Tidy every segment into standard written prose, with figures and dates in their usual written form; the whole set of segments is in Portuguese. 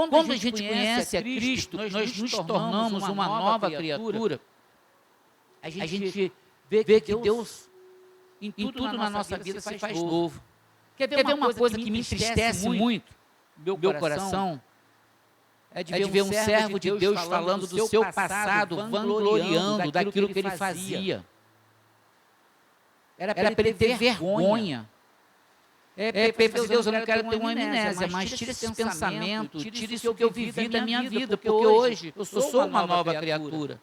Quando a gente conhece a Cristo, nós nos tornamos uma nova criatura. A gente vê que Deus, em tudo na nossa vida, se faz novo. Quer ver uma coisa que me entristece muito meu coração? É de ver um servo de Deus falando do seu passado, vangloriando daquilo que ele fazia. Era para ele ter vergonha. Deus, eu não quero ter uma amnésia, mas tira esse pensamento, tira isso que eu vivi da minha vida, porque hoje eu sou uma nova criatura.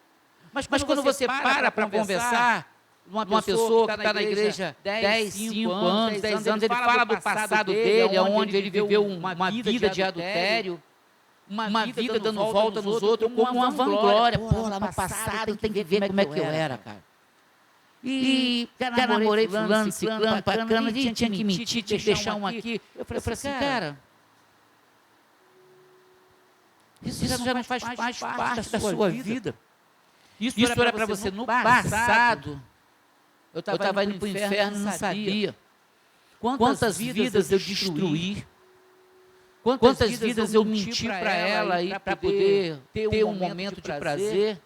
Mas quando você para conversar, uma pessoa que está na igreja 10, 5 anos, 10 anos, ele fala do passado dele, onde ele viveu uma vida de adultério, uma vida dando volta nos outros, como uma vanglória. Pô, lá no passado tem que ver como é que eu era, cara. E namorei fulano, ciclano, bacana, tinha que mentir, tinha que deixar um aqui. Eu falei assim, cara, isso já não faz mais parte da sua vida. Isso era para você no passado. Eu estava indo para o inferno e não sabia. Quantas vidas eu destruí. Quantas vidas eu menti para ela e para poder ter um momento de prazer.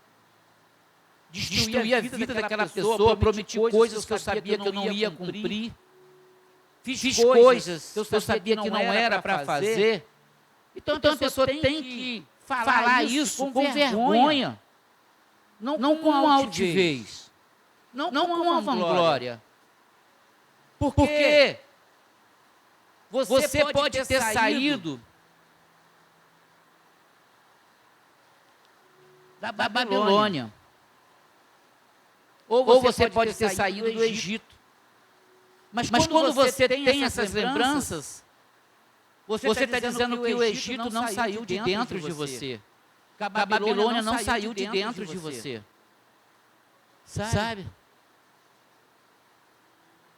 Destruí a vida daquela pessoa, prometi coisas que eu sabia que eu não ia cumprir. Fiz coisas que eu sabia que não era para fazer. Então a pessoa tem que falar isso com vergonha. Não com altivez. Não com a vanglória. Porque você pode ter saído da Babilônia. Ou você pode ter saído do Egito. Mas quando você tem essas lembranças, você está dizendo que o Egito não saiu de dentro de você. Que a Babilônia não saiu de dentro de você. Sabe?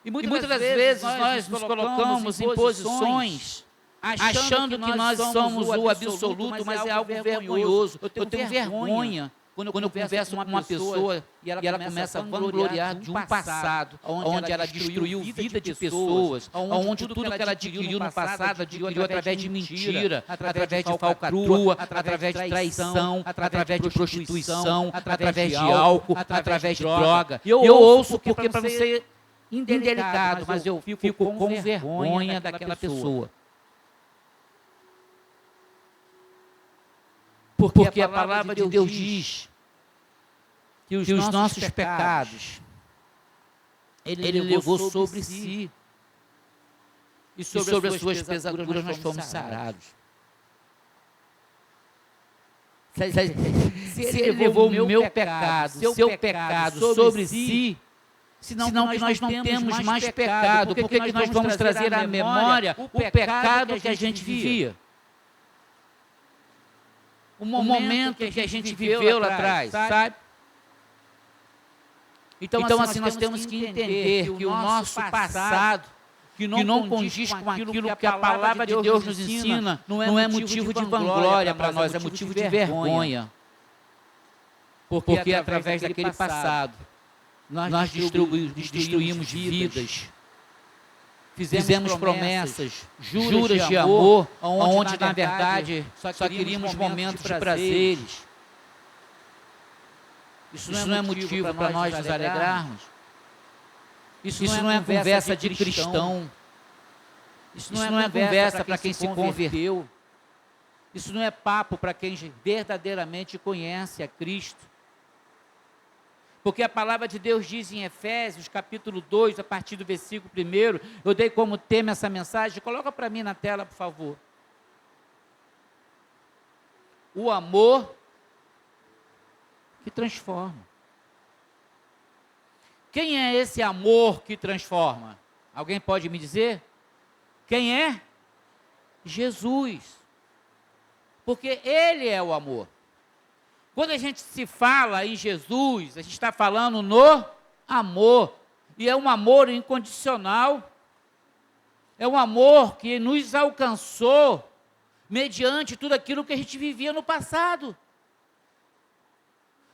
E muitas das vezes nós nos colocamos em posições achando que nós somos o absoluto, mas é algo vergonhoso. Eu tenho vergonha quando eu converso com uma pessoa e ela começa a vangloriar de um passado, onde ela destruiu vida de pessoas, onde tudo que ela adquiriu no passado, adquiriu através de mentira, através de falcatrua, através de traição, através de prostituição, através de álcool, através de droga. E eu ouço porque para não ser indelicado, mas eu fico com vergonha daquela pessoa. Porque a palavra de Deus diz que os nossos pecados Ele levou sobre si. E sobre as suas pesaduras nós fomos sarados. Se Ele levou o meu pecado, o seu pecado sobre si, senão que nós não temos mais pecado, por que nós vamos trazer à memória o pecado que a gente vivia? O momento que a gente viveu lá atrás, sabe? Então assim, nós temos que entender que o nosso passado, que não condiz com aquilo que a palavra de Deus nos ensina, não é motivo de vanglória para nós, é motivo de vergonha. Porque através daquele passado, nós destruímos vidas, fizemos promessas, juras de amor, onde na verdade só queríamos momentos de prazeres. Isso não é motivo para nós nos alegrarmos. Isso não é conversa de cristão. Isso não é conversa para quem se converteu. Isso não é papo para quem verdadeiramente conhece a Cristo. Porque a palavra de Deus diz em Efésios, capítulo 2, a partir do versículo 1, eu dei como tema essa mensagem, coloca para mim na tela, por favor. O amor que transforma. Quem é esse amor que transforma? Alguém pode me dizer? Quem é? Jesus. Porque Ele é o amor. Quando a gente se fala em Jesus, a gente está falando no amor. E é um amor incondicional. É um amor que nos alcançou mediante tudo aquilo que a gente vivia no passado.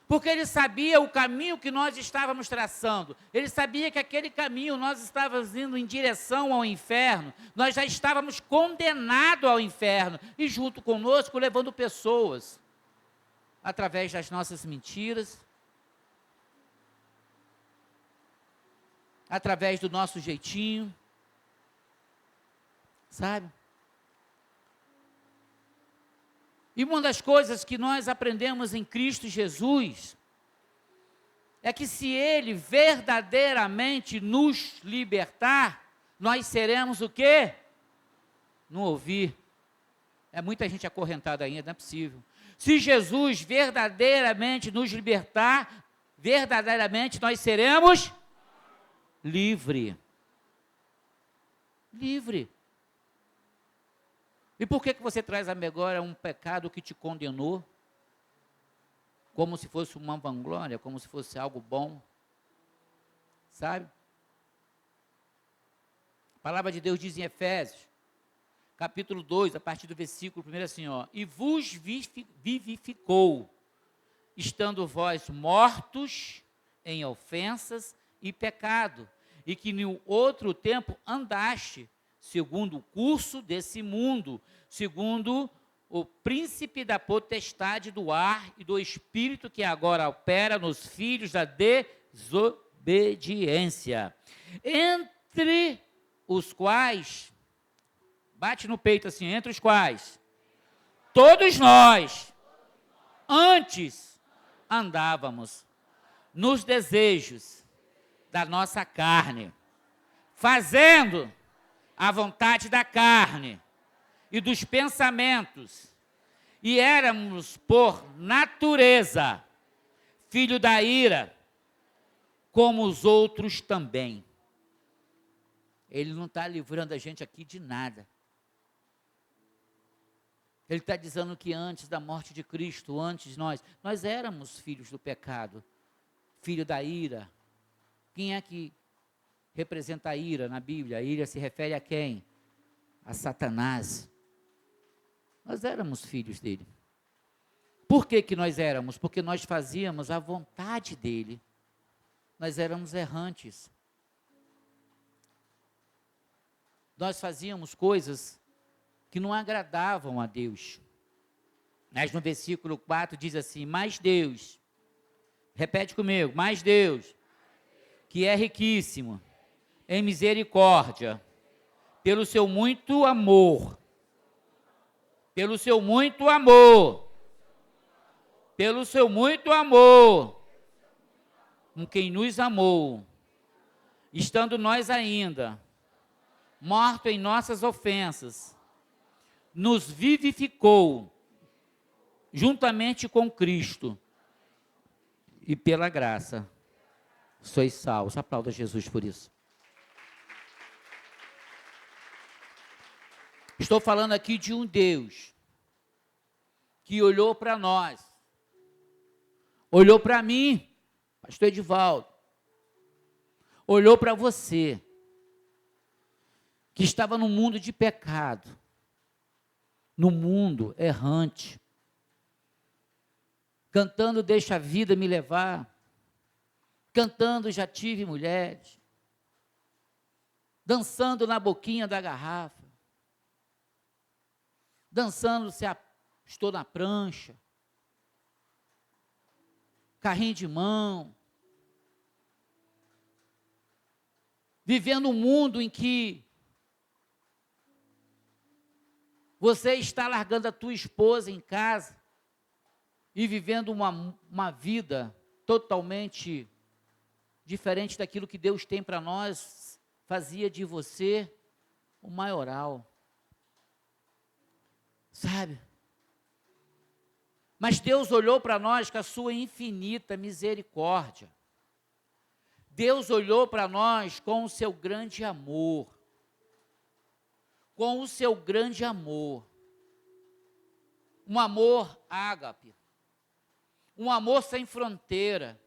Porque ele sabia o caminho que nós estávamos traçando. Ele sabia que aquele caminho nós estávamos indo em direção ao inferno. Nós já estávamos condenados ao inferno. E junto conosco levando pessoas. Através das nossas mentiras. Através do nosso jeitinho. Sabe? E uma das coisas que nós aprendemos em Cristo Jesus é que se Ele verdadeiramente nos libertar, nós seremos o quê? Não ouvir. É muita gente acorrentada ainda, não é possível. Se Jesus verdadeiramente nos libertar, verdadeiramente nós seremos livre. Livre. E por que você traz agora um pecado que te condenou? Como se fosse uma vanglória, como se fosse algo bom. Sabe? A palavra de Deus diz em Efésios, capítulo 2, a partir do versículo 1, assim, ó. E vos vivificou, estando vós mortos em ofensas e pecado, e que no outro tempo andaste, segundo o curso desse mundo, segundo o príncipe da potestade do ar e do espírito que agora opera nos filhos da desobediência, entre os quais, bate no peito assim, entre os quais, todos nós, antes, andávamos nos desejos da nossa carne, fazendo a vontade da carne e dos pensamentos, e éramos por natureza filho da ira, como os outros também. Ele não está livrando a gente aqui de nada. Ele está dizendo que antes da morte de Cristo, antes nós éramos filhos do pecado, filho da ira. Quem é que representa a ira na Bíblia? A ira se refere a quem? A Satanás. Nós éramos filhos dele. Por que nós éramos? Porque nós fazíamos a vontade dele. Nós éramos errantes. Nós fazíamos coisas que não agradavam a Deus. Mas no versículo 4 diz assim, mas Deus, repete comigo, mas Deus, que é riquíssimo em misericórdia, pelo seu muito amor, pelo seu muito amor, com quem nos amou, estando nós ainda mortos em nossas ofensas, nos vivificou juntamente com Cristo, e pela graça sois salvos. Aplauda Jesus por isso. Estou falando aqui de um Deus que olhou para nós, olhou para mim, pastor Edivaldo, olhou para você, que estava no mundo de pecado, no mundo errante, cantando deixa a vida me levar, cantando já tive mulheres, dançando na boquinha da garrafa, dançando estou na prancha, carrinho de mão, vivendo um mundo em que você está largando a tua esposa em casa e vivendo uma vida totalmente diferente daquilo que Deus tem para nós, fazia de você o maioral. Sabe? Mas Deus olhou para nós com a sua infinita misericórdia. Deus olhou para nós com o seu grande amor. Com o seu grande amor. Um amor ágape. Um amor sem fronteira.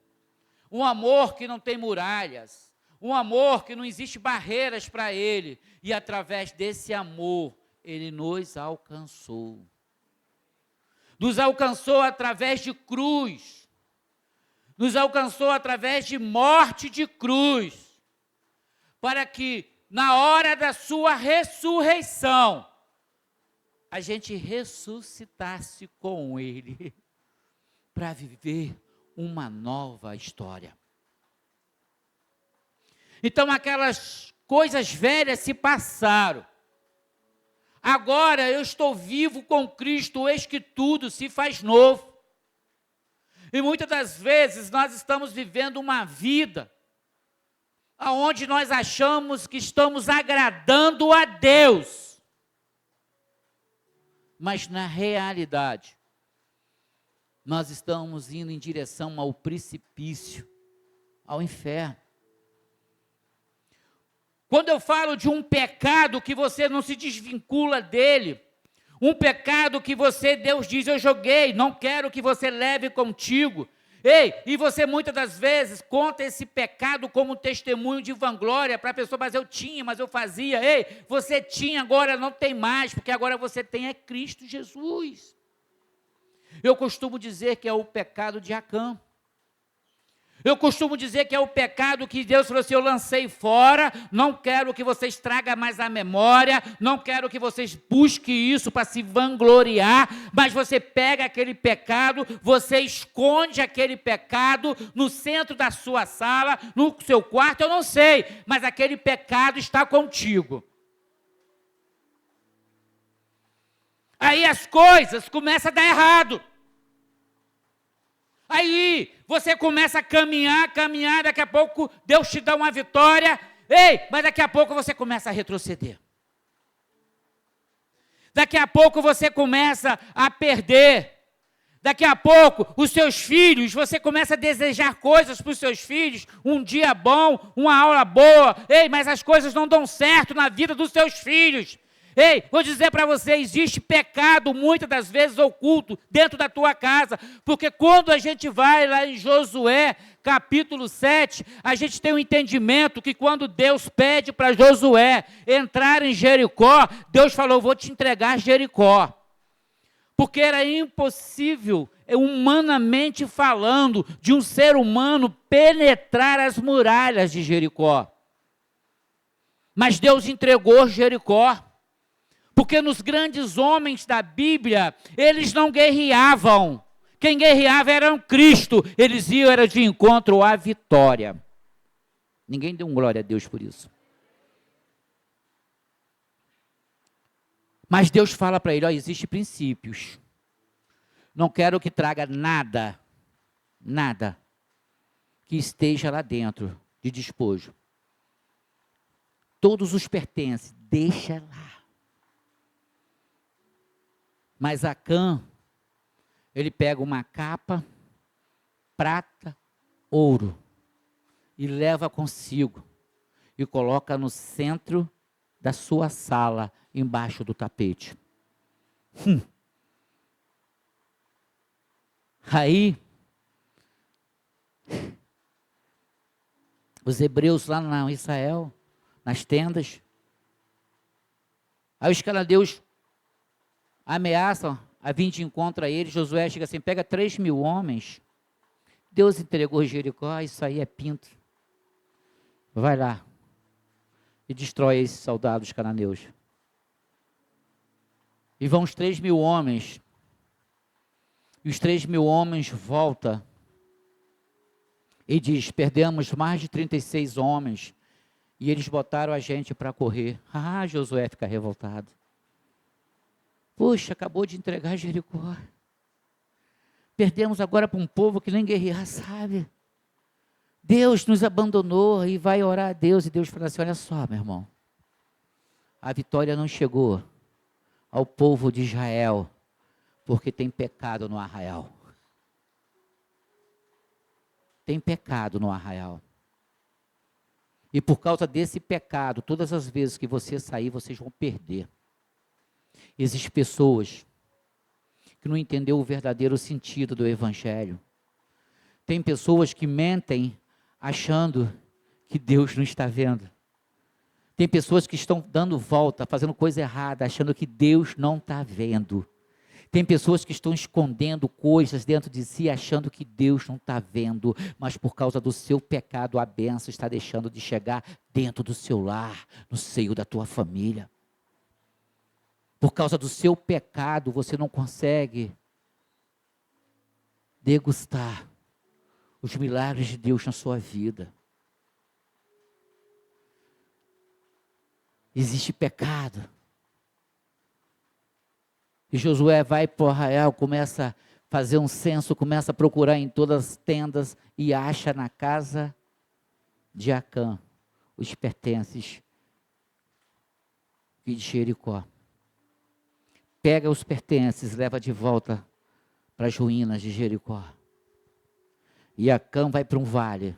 Um amor que não tem muralhas. Um amor que não existe barreiras para ele. E através desse amor, ele nos alcançou. Nos alcançou através de cruz. nos alcançou através de morte de cruz, para que na hora da sua ressurreição, a gente ressuscitasse com Ele, para viver uma nova história. Então aquelas coisas velhas se passaram. Agora eu estou vivo com Cristo, eis que tudo se faz novo. E muitas das vezes nós estamos vivendo uma vida onde nós achamos que estamos agradando a Deus. Mas na realidade, nós estamos indo em direção ao precipício, ao inferno. Quando eu falo de um pecado que você não se desvincula dele, um pecado que Deus diz, eu joguei, não quero que você leve contigo. Ei, e você muitas das vezes conta esse pecado como testemunho de vanglória para a pessoa, mas eu tinha, mas eu fazia. Ei, você tinha, agora não tem mais, porque agora você tem é Cristo Jesus. Eu costumo dizer que é o pecado de Acã. Eu costumo dizer que é o pecado que Deus falou assim, eu lancei fora, não quero que vocês tragam mais a memória, não quero que vocês busquem isso para se vangloriar, mas você pega aquele pecado, você esconde aquele pecado no centro da sua sala, no seu quarto, eu não sei, mas aquele pecado está contigo. Aí as coisas começam a dar errado. Aí você começa a caminhar, daqui a pouco Deus te dá uma vitória, ei, mas daqui a pouco você começa a retroceder. Daqui a pouco você começa a perder. Daqui a pouco os seus filhos, você começa a desejar coisas para os seus filhos, um dia bom, uma aula boa, ei, mas as coisas não dão certo na vida dos seus filhos. Ei, vou dizer para você, existe pecado muitas das vezes oculto dentro da tua casa, porque quando a gente vai lá em Josué, capítulo 7, a gente tem um entendimento que quando Deus pede para Josué entrar em Jericó, Deus falou, vou te entregar Jericó, porque era impossível, humanamente falando, de um ser humano penetrar as muralhas de Jericó, mas Deus entregou Jericó. Porque nos grandes homens da Bíblia, eles não guerreavam. Quem guerreava era um Cristo. Eles iam era de encontro à vitória. Ninguém deu glória a Deus por isso. Mas Deus fala para ele, existem princípios. Não quero que traga nada que esteja lá dentro de despojo. Todos os pertences, deixa lá. Mas Acã, ele pega uma capa, prata, ouro, e leva consigo, e coloca no centro da sua sala, embaixo do tapete. Aí, os hebreus lá em Israel, nas tendas, aí os cananeus ameaçam a vir de encontro a ele. Josué chega assim, pega 3.000 homens, Deus entregou Jericó, isso aí é pinto, vai lá, e destrói esses soldados cananeus. E vão os 3.000 homens, e os 3.000 homens voltam, e diz, perdemos mais de 36 homens, e eles botaram a gente para correr. Josué fica revoltado. Puxa, acabou de entregar Jericó. Perdemos agora para um povo que nem guerrear sabe. Deus nos abandonou e vai orar a Deus. E Deus fala assim, olha só, meu irmão. A vitória não chegou ao povo de Israel, porque tem pecado no arraial. Tem pecado no arraial. E por causa desse pecado, todas as vezes que você sair, vocês vão perder. Existem pessoas que não entenderam o verdadeiro sentido do Evangelho. Tem pessoas que mentem achando que Deus não está vendo. Tem pessoas que estão dando volta, fazendo coisa errada, achando que Deus não está vendo. Tem pessoas que estão escondendo coisas dentro de si, achando que Deus não está vendo, mas por causa do seu pecado, a bênção está deixando de chegar dentro do seu lar, no seio da tua família. Por causa do seu pecado, você não consegue degustar os milagres de Deus na sua vida. Existe pecado. E Josué vai para Israel, começa a fazer um censo, começa a procurar em todas as tendas e acha na casa de Acã os pertences de Jericó. Pega os pertences, leva de volta para as ruínas de Jericó. E Acã vai para um vale.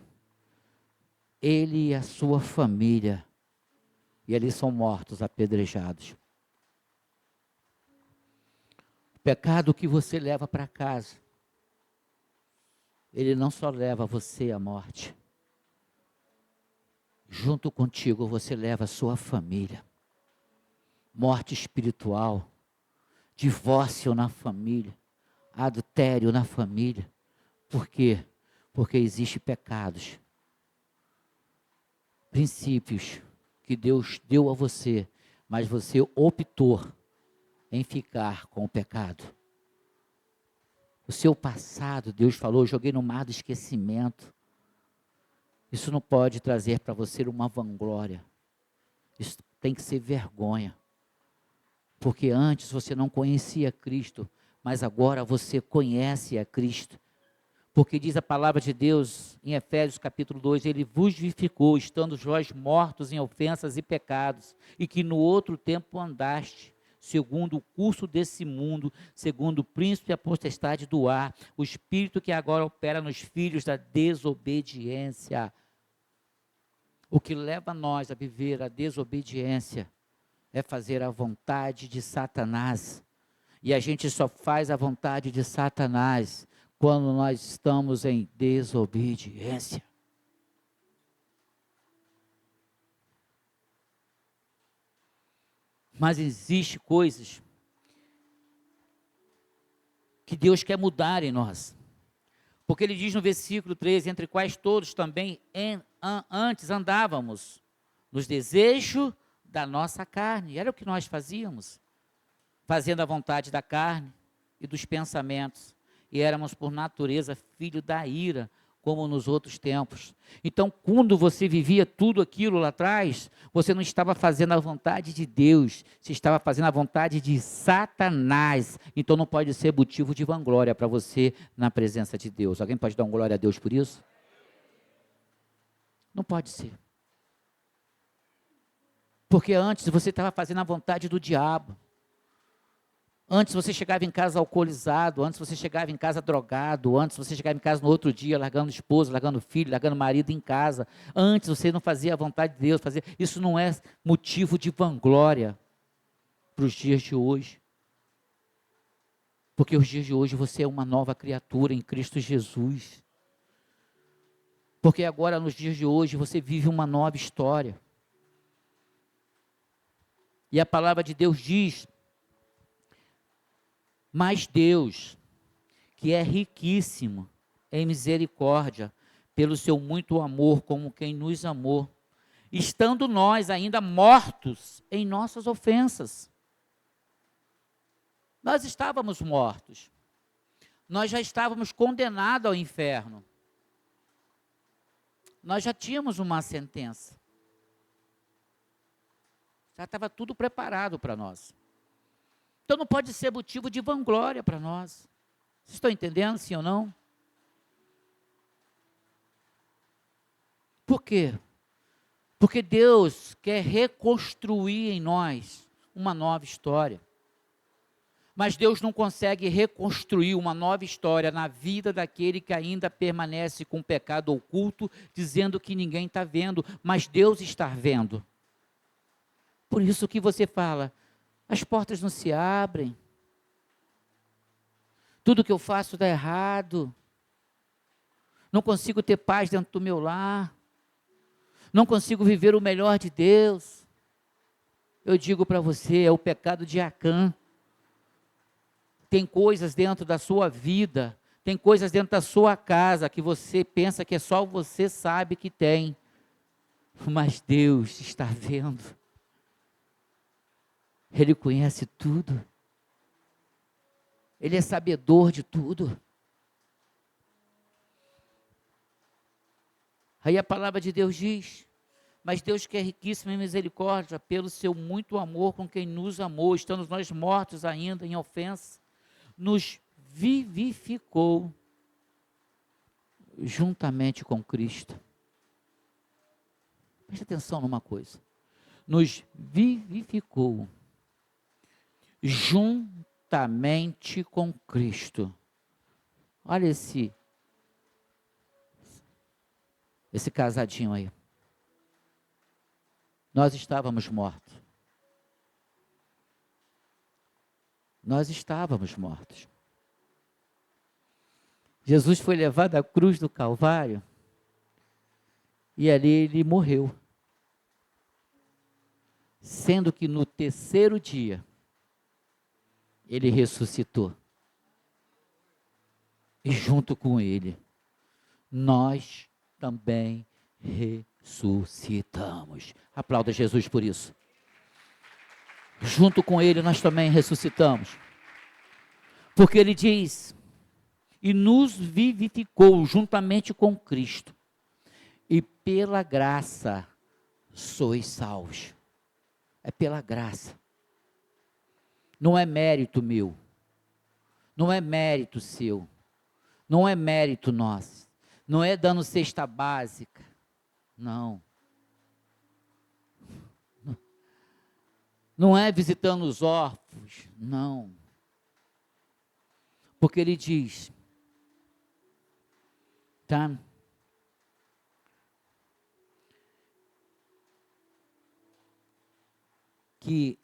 Ele e a sua família. E ali são mortos, apedrejados. O pecado que você leva para casa, ele não só leva você à morte. Junto contigo você leva a sua família. Morte espiritual, divórcio na família, adultério na família. Por quê? Porque existem pecados, princípios que Deus deu a você, mas você optou em ficar com o pecado. O seu passado, Deus falou, joguei no mar do esquecimento. Isso não pode trazer para você uma vanglória. Isso tem que ser vergonha. Porque antes você não conhecia Cristo, mas agora você conhece a Cristo. Porque diz a palavra de Deus em Efésios capítulo 2, Ele vos vivificou, estando vós mortos em ofensas e pecados, e que no outro tempo andaste, segundo o curso desse mundo, segundo o príncipe e a potestade do ar, o espírito que agora opera nos filhos da desobediência. O que leva nós a viver a desobediência é fazer a vontade de Satanás. E a gente só faz a vontade de Satanás quando nós estamos em desobediência. Mas existem coisas que Deus quer mudar em nós. Porque Ele diz no versículo 13, entre quais todos também antes andávamos nos desejos da nossa carne. Era o que nós fazíamos, fazendo a vontade da carne e dos pensamentos. E éramos por natureza filho da ira, como nos outros tempos. Então, quando você vivia tudo aquilo lá atrás, você não estava fazendo a vontade de Deus, você estava fazendo a vontade de Satanás. Então, não pode ser motivo de vanglória para você na presença de Deus. Alguém pode dar uma glória a Deus por isso? Não pode ser. Porque antes você estava fazendo a vontade do diabo. Antes você chegava em casa alcoolizado, antes você chegava em casa drogado, antes você chegava em casa no outro dia largando esposa, largando filho, largando marido em casa. Antes você não fazia a vontade de Deus, isso não é motivo de vanglória para os dias de hoje. Porque os dias de hoje você é uma nova criatura em Cristo Jesus. Porque agora nos dias de hoje você vive uma nova história. E a palavra de Deus diz: mas Deus, que é riquíssimo em misericórdia, pelo seu muito amor, como quem nos amou, estando nós ainda mortos em nossas ofensas. Nós estávamos mortos. Nós já estávamos condenados ao inferno. Nós já tínhamos uma sentença. Já estava tudo preparado para nós. Então não pode ser motivo de vanglória para nós. Vocês estão entendendo, sim ou não? Por quê? Porque Deus quer reconstruir em nós uma nova história. Mas Deus não consegue reconstruir uma nova história na vida daquele que ainda permanece com o pecado oculto, dizendo que ninguém está vendo, mas Deus está vendo. Por isso que você fala, as portas não se abrem, tudo que eu faço dá errado, não consigo ter paz dentro do meu lar, não consigo viver o melhor de Deus. Eu digo para você, é o pecado de Acã. Tem coisas dentro da sua vida, tem coisas dentro da sua casa que você pensa que é só você sabe que tem. Mas Deus está vendo. Ele conhece tudo. Ele é sabedor de tudo. Aí a palavra de Deus diz: mas Deus, que é riquíssimo em misericórdia, pelo seu muito amor com quem nos amou, estando nós mortos ainda em ofensa, nos vivificou juntamente com Cristo. Preste atenção numa coisa. Nos vivificou juntamente com Cristo. Olha esse casadinho aí. Nós estávamos mortos. Nós estávamos mortos. Jesus foi levado à cruz do Calvário e ali ele morreu. Sendo que no terceiro dia ele ressuscitou. E junto com ele, nós também ressuscitamos. Aplauda Jesus por isso. Junto com ele nós também ressuscitamos. Porque ele diz: e nos vivificou juntamente com Cristo. E pela graça sois salvos. É pela graça. Não é mérito meu. Não é mérito seu. Não é mérito nosso. Não é dando cesta básica. Não. Não é visitando os órfãos. Não. Porque ele diz, tá? Que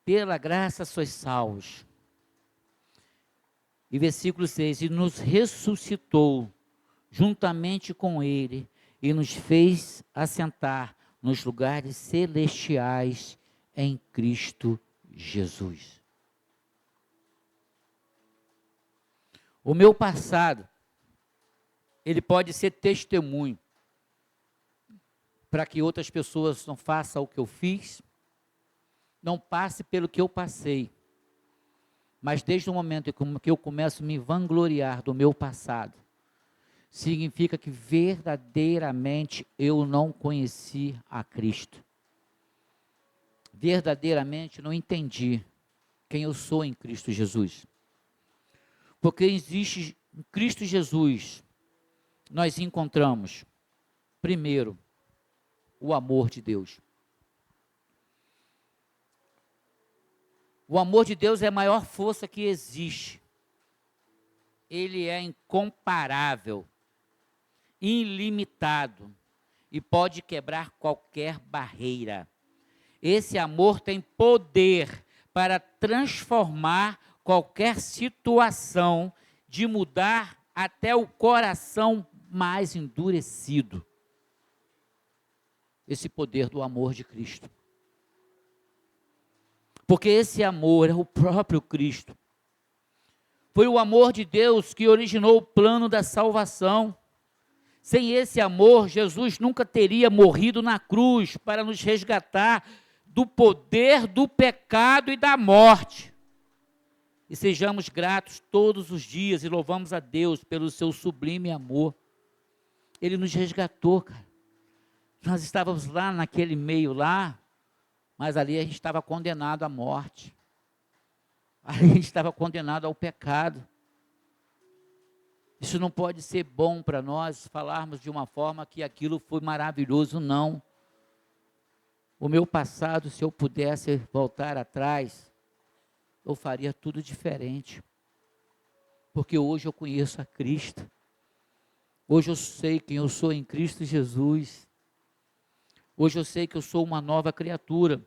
pela graça sois salvos. E versículo 6, e nos ressuscitou juntamente com ele, e nos fez assentar nos lugares celestiais em Cristo Jesus. O meu passado, ele pode ser testemunho para que outras pessoas não façam o que eu fiz, não passe pelo que eu passei. Mas desde o momento que eu começo a me vangloriar do meu passado, significa que verdadeiramente eu não conheci a Cristo. Verdadeiramente não entendi quem eu sou em Cristo Jesus. Porque existe em Cristo Jesus, nós encontramos, primeiro, o amor de Deus. O amor de Deus é a maior força que existe. Ele é incomparável, ilimitado e pode quebrar qualquer barreira. Esse amor tem poder para transformar qualquer situação, de mudar até o coração mais endurecido. Esse poder do amor de Cristo. Porque esse amor é o próprio Cristo. Foi o amor de Deus que originou o plano da salvação. Sem esse amor, Jesus nunca teria morrido na cruz para nos resgatar do poder do pecado e da morte. E sejamos gratos todos os dias e louvamos a Deus pelo seu sublime amor. Ele nos resgatou, cara. Nós estávamos lá naquele meio lá, mas ali a gente estava condenado à morte. Ali a gente estava condenado ao pecado. Isso não pode ser bom para nós falarmos de uma forma que aquilo foi maravilhoso, não. O meu passado, se eu pudesse voltar atrás, eu faria tudo diferente. Porque hoje eu conheço a Cristo. Hoje eu sei quem eu sou em Cristo Jesus. Hoje eu sei que eu sou uma nova criatura.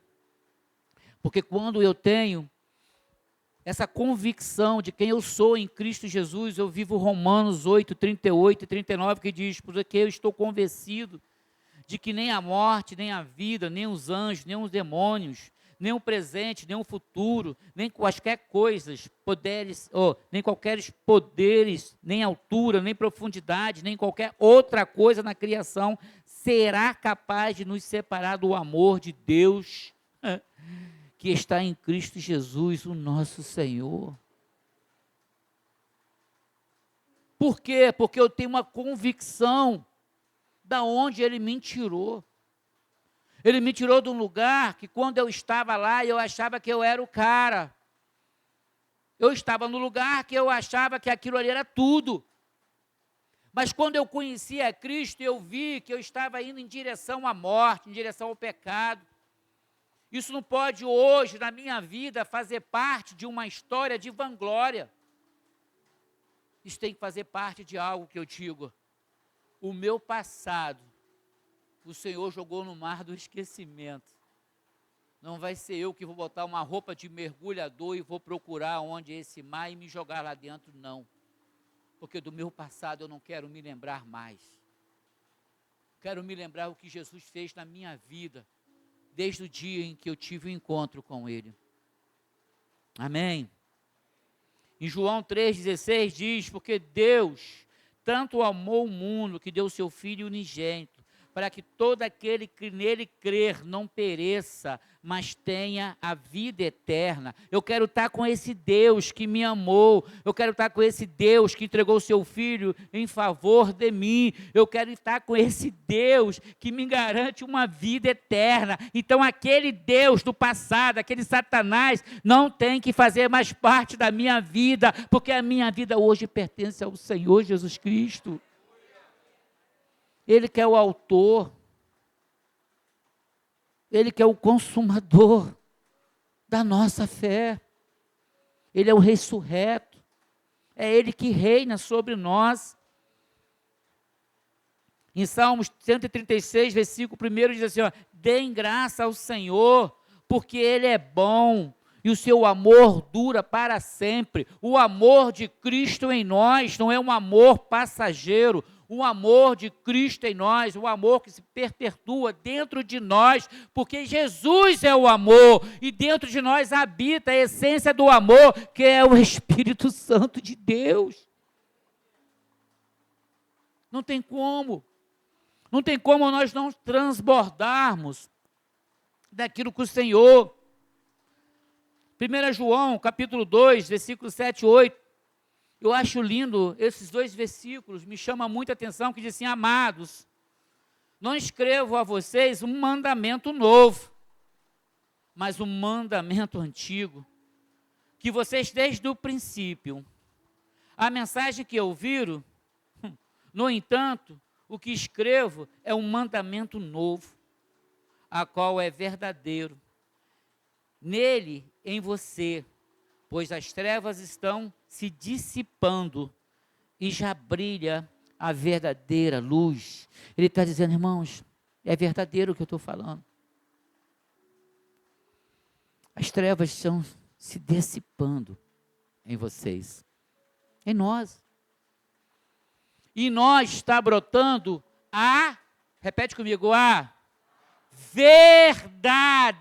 Porque quando eu tenho essa convicção de quem eu sou em Cristo Jesus, eu vivo Romanos 8, 38 e 39, que diz, porque eu estou convencido de que nem a morte, nem a vida, nem os anjos, nem os demônios, nem o presente, nem o futuro, nem quaisquer coisas, poderes, nem qualquer poderes, nem altura, nem profundidade, nem qualquer outra coisa na criação será capaz de nos separar do amor de Deus que está em Cristo Jesus, o nosso Senhor. Por quê? Porque eu tenho uma convicção da onde Ele me tirou. Ele me tirou de um lugar que quando eu estava lá, eu achava que eu era o cara. Eu estava no lugar que eu achava que aquilo ali era tudo. Mas quando eu conheci a Cristo, eu vi que eu estava indo em direção à morte, em direção ao pecado. Isso não pode hoje, na minha vida, fazer parte de uma história de vanglória. Isso tem que fazer parte de algo que eu digo. O meu passado, o Senhor jogou no mar do esquecimento. Não vai ser eu que vou botar uma roupa de mergulhador e vou procurar onde é esse mar e me jogar lá dentro, não. Porque do meu passado eu não quero me lembrar mais. Quero me lembrar o que Jesus fez na minha vida, desde o dia em que eu tive o encontro com Ele. Amém? Em João 3,16 diz, porque Deus tanto amou o mundo que deu o seu Filho unigênito, para que todo aquele que nele crer não pereça, mas tenha a vida eterna. Eu quero estar com esse Deus que me amou, eu quero estar com esse Deus que entregou o seu Filho em favor de mim, eu quero estar com esse Deus que me garante uma vida eterna. Então aquele Deus do passado, aquele Satanás, não tem que fazer mais parte da minha vida, porque a minha vida hoje pertence ao Senhor Jesus Cristo. Ele que é o autor, Ele que é o consumador da nossa fé, Ele é o ressurreto, é Ele que reina sobre nós. Em Salmos 136, versículo 1 diz assim, deem graça ao Senhor, porque Ele é bom, e o seu amor dura para sempre. O amor de Cristo em nós não é um amor passageiro, o amor de Cristo em nós, o amor que se perpetua dentro de nós, porque Jesus é o amor, e dentro de nós habita a essência do amor, que é o Espírito Santo de Deus. Não tem como nós não transbordarmos daquilo que o Senhor. 1 João, capítulo 2, versículos 7 e 8, eu acho lindo esses dois versículos, me chama muita atenção, que diz assim, amados, não escrevo a vocês um mandamento novo, mas um mandamento antigo, que vocês desde o princípio, a mensagem que ouviram, no entanto, o que escrevo é um mandamento novo, a qual é verdadeiro, nele, em você, pois as trevas estão se dissipando e já brilha a verdadeira luz. Ele está dizendo, irmãos, é verdadeiro o que eu estou falando. As trevas estão se dissipando em vocês, em nós. E nós está brotando repete comigo, a verdadeira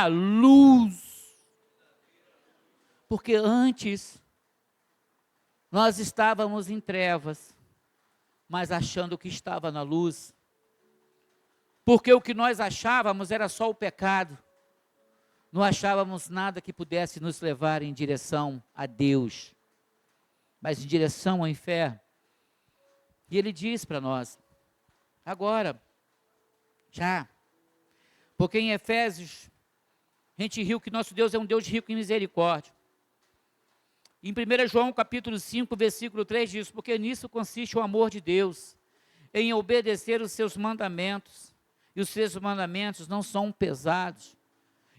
luz. Porque antes, nós estávamos em trevas, mas achando que estava na luz. Porque o que nós achávamos era só o pecado. Não achávamos nada que pudesse nos levar em direção a Deus, mas em direção ao inferno. E Ele diz para nós, agora, já, porque em Efésios, a gente riu que nosso Deus é um Deus rico em misericórdia. Em 1 João capítulo 5, versículo 3 diz, porque nisso consiste o amor de Deus, em obedecer os seus mandamentos, e os seus mandamentos não são pesados.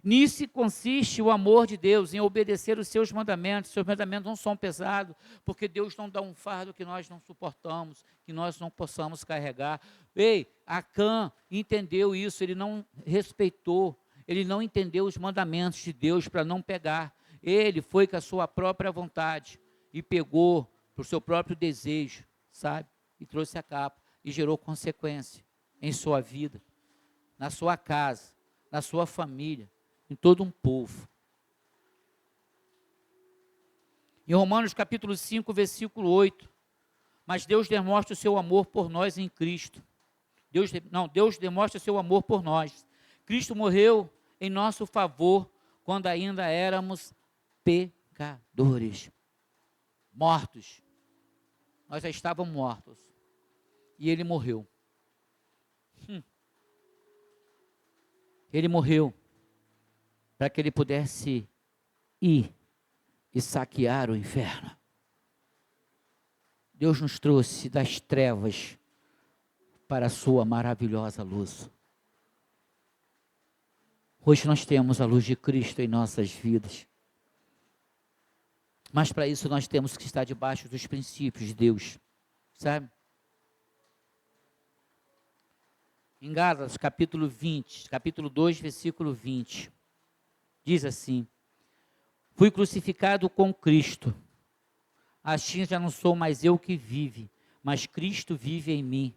Nisso consiste o amor de Deus, em obedecer os seus mandamentos não são pesados, porque Deus não dá um fardo que nós não suportamos, que nós não possamos carregar. Ei, Acã entendeu isso, ele não respeitou, ele não entendeu os mandamentos de Deus para não pegar. Ele foi com a sua própria vontade e pegou para o seu próprio desejo, sabe? E trouxe a capa e gerou consequência em sua vida, na sua casa, na sua família. em todo um povo. Em Romanos capítulo 5, versículo 8, mas Deus demonstra o seu amor por nós em Cristo. Deus demonstra o seu amor por nós. Cristo morreu em nosso favor quando ainda éramos pecadores, mortos. Nós já estávamos mortos. E Ele morreu. Ele morreu para que Ele pudesse ir e saquear o inferno. Deus nos trouxe das trevas para a sua maravilhosa luz. Hoje nós temos a luz de Cristo em nossas vidas. Mas para isso nós temos que estar debaixo dos princípios de Deus, sabe? Em Gálatas capítulo 20, capítulo 2, versículo 20, diz assim: fui crucificado com Cristo, assim já não sou mais eu que vive, mas Cristo vive em mim.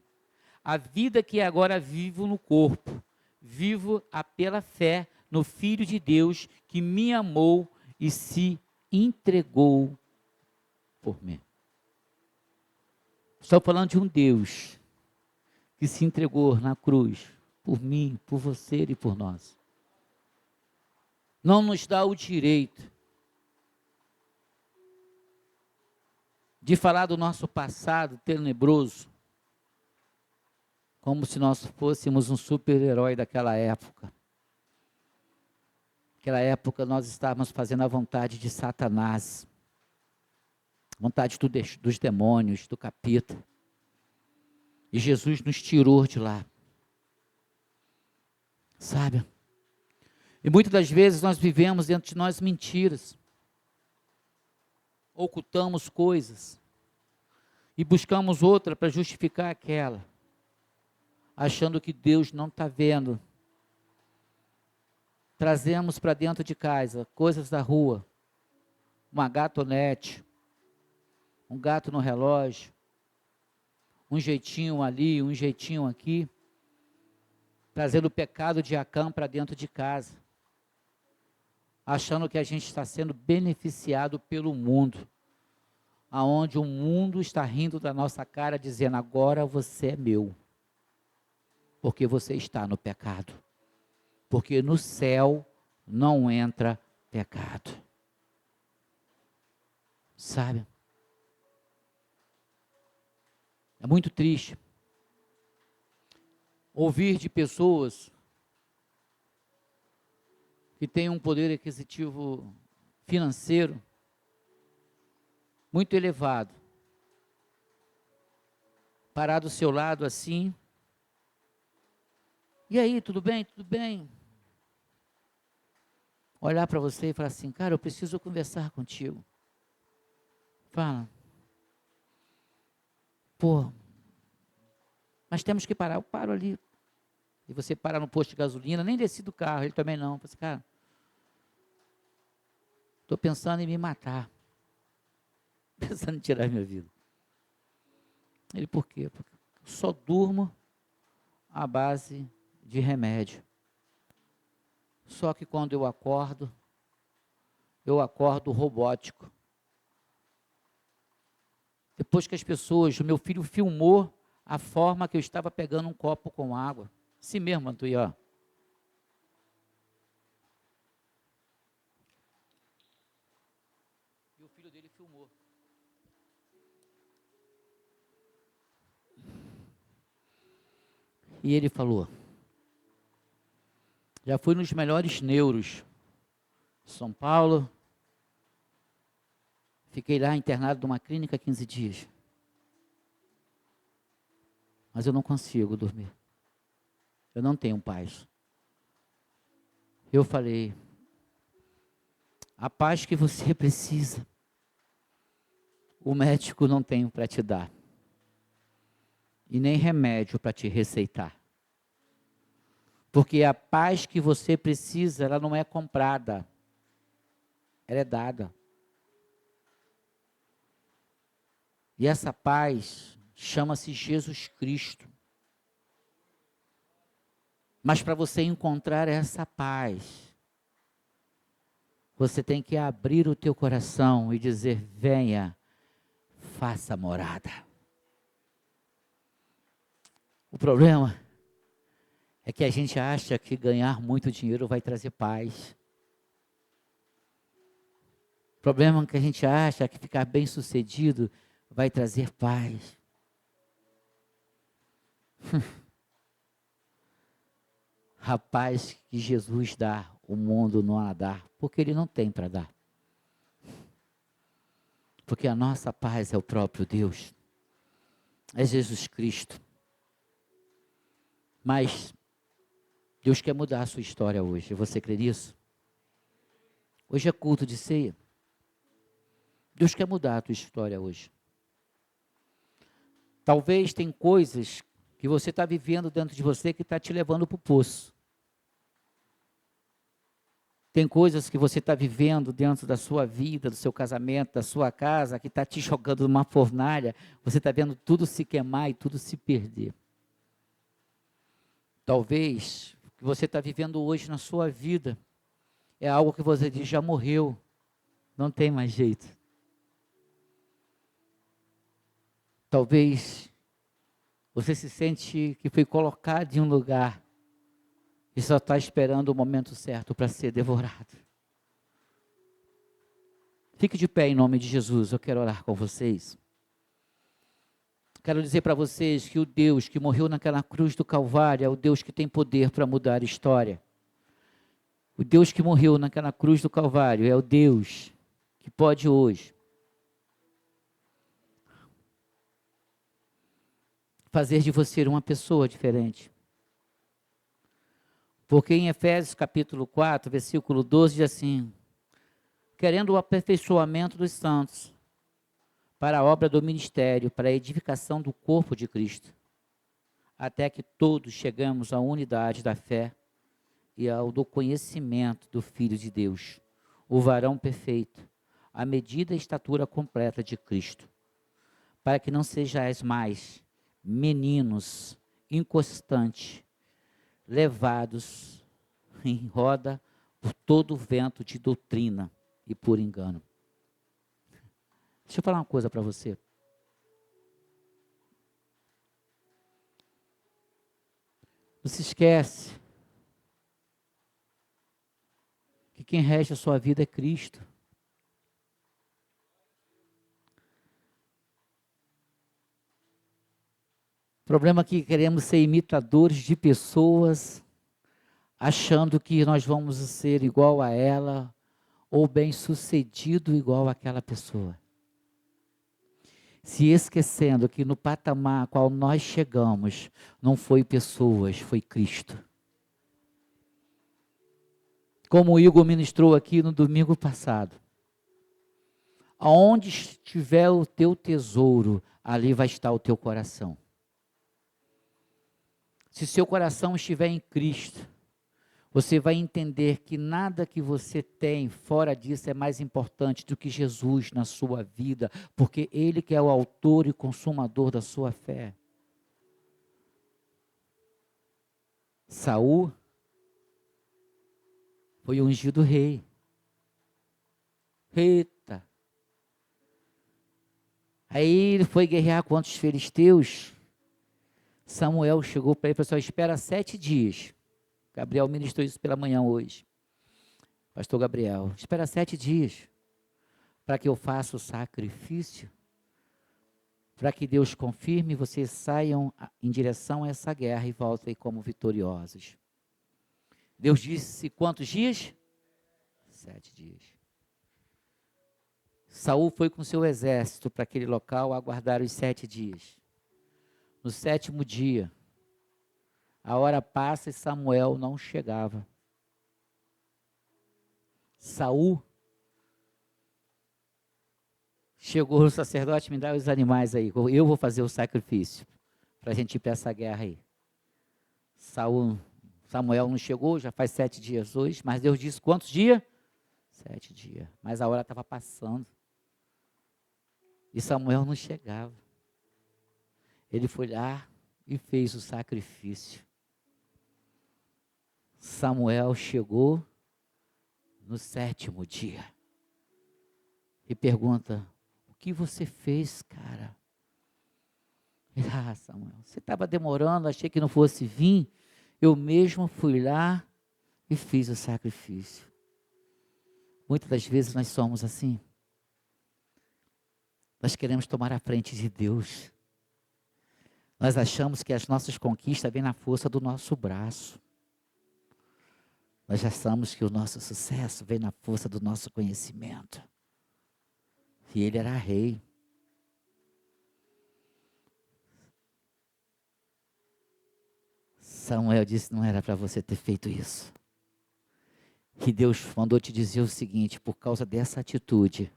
A vida que agora vivo no corpo, vivo pela fé no Filho de Deus que me amou e se entregou por mim. Estou falando de um Deus que se entregou na cruz por mim, por você e por nós. Não nos dá o direito de falar do nosso passado tenebroso, como se nós fôssemos um super-herói daquela época. Naquela época nós estávamos fazendo a vontade de Satanás, vontade dos demônios, do capeta. E Jesus nos tirou de lá. Sabe? E muitas das vezes nós vivemos dentro de nós mentiras. Ocultamos coisas. E buscamos outra para justificar aquela. Achando que Deus não está vendo. Trazemos para dentro de casa coisas da rua. Uma gatonete. Um gato no relógio. Um jeitinho ali, um jeitinho aqui. Trazendo o pecado de Acã para dentro de casa. Achando que a gente está sendo beneficiado pelo mundo. Aonde o mundo está rindo da nossa cara, dizendo: agora você é meu. Porque você está no pecado. Porque no céu não entra pecado. Sabe? É muito triste ouvir de pessoas que têm um poder aquisitivo financeiro muito elevado, parar do seu lado assim: e aí, tudo bem? Tudo bem? Olhar para você e falar assim: cara, eu preciso conversar contigo. Fala. Pô, mas temos que parar. Eu paro ali. E você para no posto de gasolina, nem desci do carro, ele também não. Eu falei assim: cara, estou pensando em me matar. Pensando em tirar minha vida. Ele: por quê? Porque eu só durmo à base de remédio. Só que quando eu acordo robótico. Depois que as pessoas, o meu filho filmou a forma que eu estava pegando um copo com água. Assim mesmo, Antônio, ó. E o filho dele filmou. E ele falou: já fui nos melhores neuros de São Paulo. Fiquei lá internado numa clínica 15 dias. Mas eu não consigo dormir. Eu não tenho paz. Eu falei: a paz que você precisa, o médico não tem para te dar. E nem remédio para te receitar. Porque a paz que você precisa, ela não é comprada. Ela é dada. E essa paz chama-se Jesus Cristo. Mas para você encontrar essa paz, Você tem que abrir o teu coração e dizer: venha, faça morada. O problema é que a gente acha que ganhar muito dinheiro vai trazer paz. O problema é que a gente acha que ficar bem sucedido vai trazer paz. Rapaz, que Jesus dá, o mundo não a dá, porque Ele não tem para dar. Porque a nossa paz é o próprio Deus, é Jesus Cristo. Mas Deus quer mudar a sua história hoje, você crê nisso? Hoje é culto de ceia. Deus quer mudar a tua história hoje. Talvez tem coisas que você está vivendo dentro de você que está te levando para o poço. Tem coisas que você está vivendo dentro da sua vida, do seu casamento, da sua casa, que está te jogando numa fornalha. Você está vendo tudo se queimar e tudo se perder. Talvez o que você está vivendo hoje na sua vida é algo que você diz: já morreu, não tem mais jeito. Talvez você se sente que foi colocado em um lugar e só está esperando o momento certo para ser devorado. Fique de pé em nome de Jesus, eu quero orar com vocês. Quero dizer para vocês que o Deus que morreu naquela cruz do Calvário é o Deus que tem poder para mudar a história. O Deus que morreu naquela cruz do Calvário é o Deus que pode hoje fazer de você uma pessoa diferente. Porque em Efésios capítulo 4, versículo 12, diz assim: querendo o aperfeiçoamento dos santos, para a obra do ministério, para a edificação do corpo de Cristo, até que todos chegamos à unidade da fé e ao do conhecimento do Filho de Deus, o varão perfeito, à medida e estatura completa de Cristo, para que não sejais mais meninos inconstantes, levados em roda por todo o vento de doutrina e por engano. Deixa eu falar uma coisa para você. Não se esquece que quem rege a sua vida é Cristo. O problema é que queremos ser imitadores de pessoas, achando que nós vamos ser igual a ela, ou bem-sucedido igual àquela pessoa. Se esquecendo que no patamar a qual nós chegamos, não foi pessoas, foi Cristo. Como o Igor ministrou aqui no domingo passado. Aonde estiver o teu tesouro, ali vai estar o teu coração. Se seu coração estiver em Cristo, você vai entender que nada que você tem fora disso é mais importante do que Jesus na sua vida, porque Ele que é o autor e consumador da sua fé. Saul foi ungido rei. Eita! Aí ele foi guerrear contra os filisteus. Samuel chegou para ele e falou: espera 7 dias. Gabriel ministrou isso pela manhã hoje. Pastor Gabriel, espera 7 dias para que eu faça o sacrifício, para que Deus confirme e vocês saiam em direção a essa guerra e voltem como vitoriosos. Deus disse quantos dias? 7 dias. Saul foi com seu exército para aquele local aguardar os 7 dias. No 7º dia, a hora passa e Samuel não chegava. Saul chegou o sacerdote: me dá os animais aí, eu vou fazer o sacrifício para a gente ir para essa guerra aí. Samuel não chegou, já faz 7 dias hoje, mas Deus disse quantos dias? 7 dias, mas a hora estava passando e Samuel não chegava. Ele foi lá e fez o sacrifício. Samuel chegou, no 7º dia. E pergunta, o que você fez, cara? Samuel, você estava demorando, achei que não fosse vir. Eu mesmo fui lá e fiz o sacrifício. Muitas das vezes nós somos assim. Nós queremos tomar a frente de Deus. Nós achamos que as nossas conquistas vêm na força do nosso braço. Nós achamos que o nosso sucesso vem na força do nosso conhecimento. E ele era rei. Samuel disse, não era para você ter feito isso. Que Deus mandou te dizer o seguinte, por causa dessa atitude,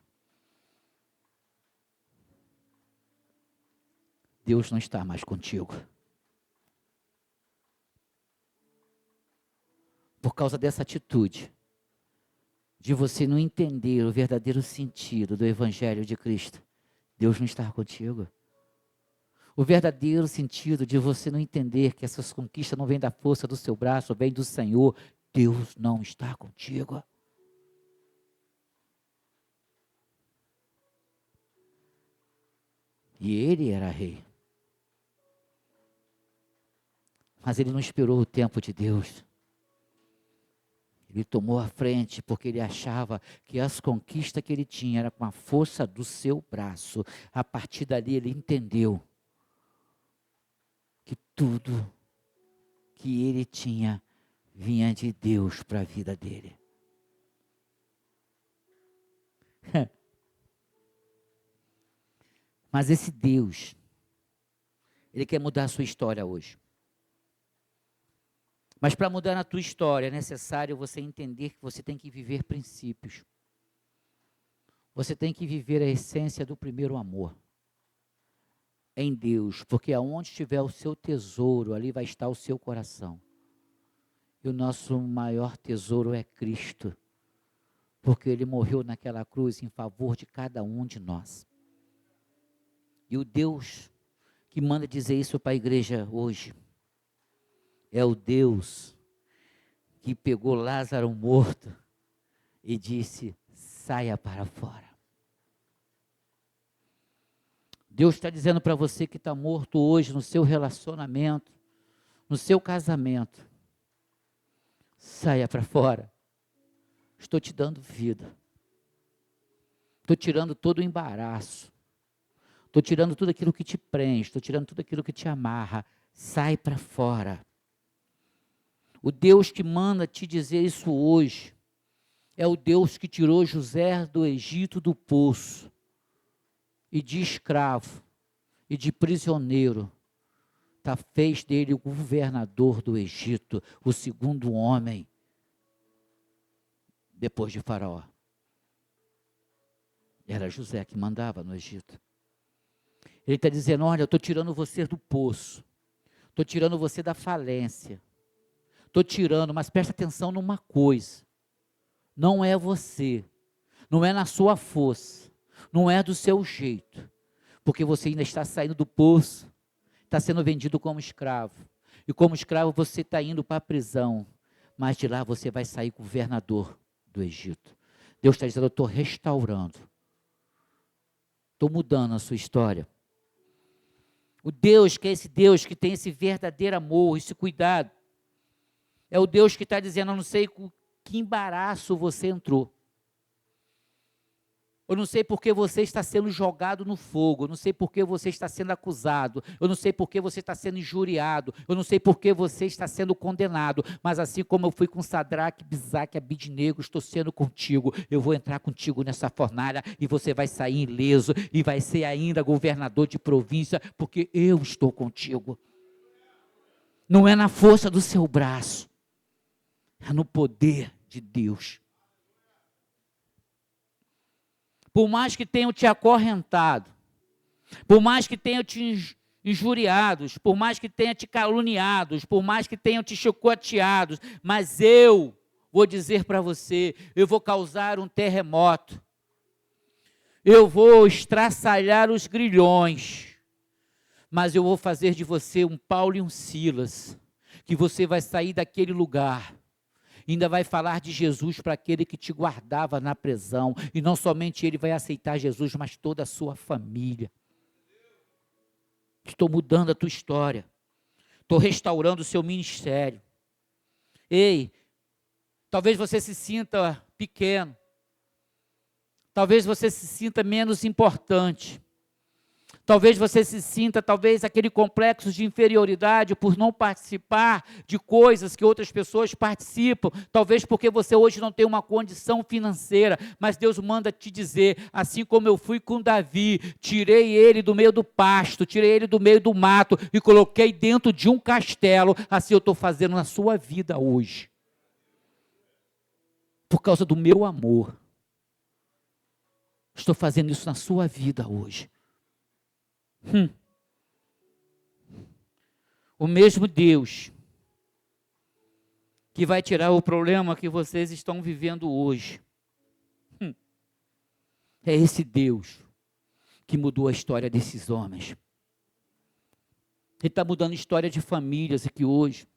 Deus não está mais contigo. Por causa dessa atitude, de você não entender o verdadeiro sentido do Evangelho de Cristo, Deus não está contigo. O verdadeiro sentido de você não entender que essas conquistas não vêm da força do seu braço, vêm do Senhor, Deus não está contigo. E ele era rei. Mas ele não esperou o tempo de Deus. Ele tomou a frente porque ele achava que as conquistas que ele tinha eram com a força do seu braço. A partir dali ele entendeu que tudo que ele tinha vinha de Deus para a vida dele. Mas esse Deus, ele quer mudar a sua história hoje. Mas para mudar a tua história é necessário você entender que você tem que viver princípios. Você tem que viver a essência do primeiro amor. Em Deus, porque aonde estiver o seu tesouro, ali vai estar o seu coração. E o nosso maior tesouro é Cristo, porque Ele morreu naquela cruz em favor de cada um de nós. E o Deus que manda dizer isso para a igreja hoje, é o Deus que pegou Lázaro morto e disse, saia para fora. Deus está dizendo para você que está morto hoje no seu relacionamento, no seu casamento. Saia para fora. Estou te dando vida. Estou tirando todo o embaraço. Estou tirando tudo aquilo que te prende. Estou tirando tudo aquilo que te amarra. Sai para fora. O Deus que manda te dizer isso hoje é o Deus que tirou José do Egito do poço. E de escravo, e de prisioneiro, fez dele o governador do Egito, o segundo homem, depois de Faraó. Era José que mandava no Egito. Ele está dizendo, olha, eu estou tirando você do poço, estou tirando você da falência, estou tirando, mas presta atenção numa coisa, não é você, não é na sua força, não é do seu jeito, porque você ainda está saindo do poço, está sendo vendido como escravo, e como escravo você está indo para a prisão, mas de lá você vai sair governador do Egito. Deus está dizendo, eu estou restaurando, estou mudando a sua história. O Deus que é esse Deus que tem esse verdadeiro amor, esse cuidado, é o Deus que está dizendo, eu não sei com que embaraço você entrou, eu não sei porque você está sendo jogado no fogo, eu não sei porque você está sendo acusado, eu não sei porque você está sendo injuriado, eu não sei porque você está sendo condenado, mas assim como eu fui com Sadraque, Misaque e Abednego, estou sendo contigo, eu vou entrar contigo nessa fornalha e você vai sair ileso e vai ser ainda governador de província, porque eu estou contigo. Não é na força do seu braço, é no poder de Deus. Por mais que tenham te acorrentado, por mais que tenham te injuriado, por mais que tenham te caluniado, por mais que tenham te chicoteado, mas eu vou dizer para você, eu vou causar um terremoto, eu vou estraçalhar os grilhões, mas eu vou fazer de você um Paulo e um Silas, que você vai sair daquele lugar, ainda vai falar de Jesus para aquele que te guardava na prisão, e não somente ele vai aceitar Jesus, mas toda a sua família. Estou mudando a tua história, estou restaurando o seu ministério. Ei, talvez você se sinta pequeno, talvez você se sinta menos importante, talvez você se sinta, aquele complexo de inferioridade por não participar de coisas que outras pessoas participam, talvez porque você hoje não tem uma condição financeira, mas Deus manda te dizer, assim como eu fui com Davi, tirei ele do meio do pasto, tirei ele do meio do mato e coloquei dentro de um castelo, assim eu estou fazendo na sua vida hoje, por causa do meu amor, estou fazendo isso na sua vida hoje. O mesmo Deus que vai tirar o problema que vocês estão vivendo hoje, é esse Deus que mudou a história desses homens. Ele está mudando a história de famílias aqui hoje.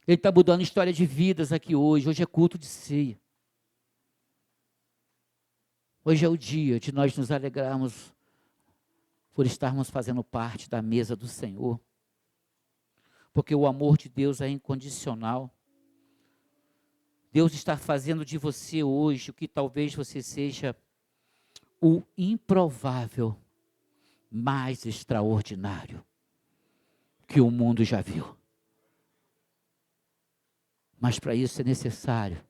Ele está mudando a história de vidas aqui hoje. Hoje é culto de ceia. Hoje é o dia de nós nos alegrarmos por estarmos fazendo parte da mesa do Senhor, porque o amor de Deus é incondicional. Deus está fazendo de você hoje o que talvez você seja o improvável mais extraordinário que o mundo já viu. Mas para isso é necessário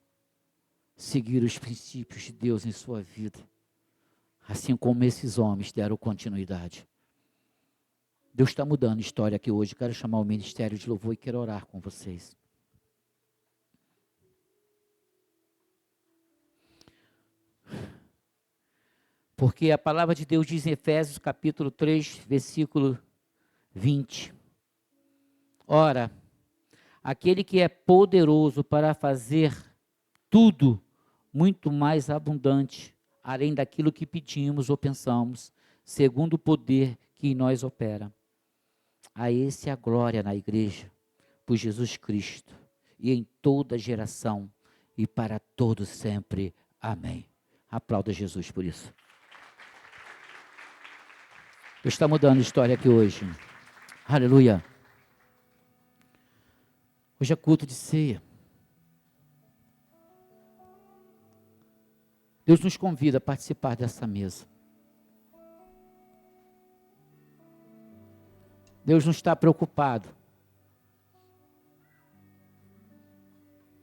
seguir os princípios de Deus em sua vida. Assim como esses homens deram continuidade. Deus está mudando a história aqui hoje. Quero chamar o ministério de louvor e quero orar com vocês. Porque a palavra de Deus diz em Efésios capítulo 3, versículo 20. Ora, aquele que é poderoso para fazer tudo muito mais abundante, além daquilo que pedimos ou pensamos, segundo o poder que em nós opera. A esse a glória na igreja, por Jesus Cristo, e em toda geração, e para todo sempre. Amém. Aplauda Jesus por isso. Deus está mudando a história aqui hoje. Aleluia. Hoje é culto de ceia. Deus nos convida a participar dessa mesa. Deus não está preocupado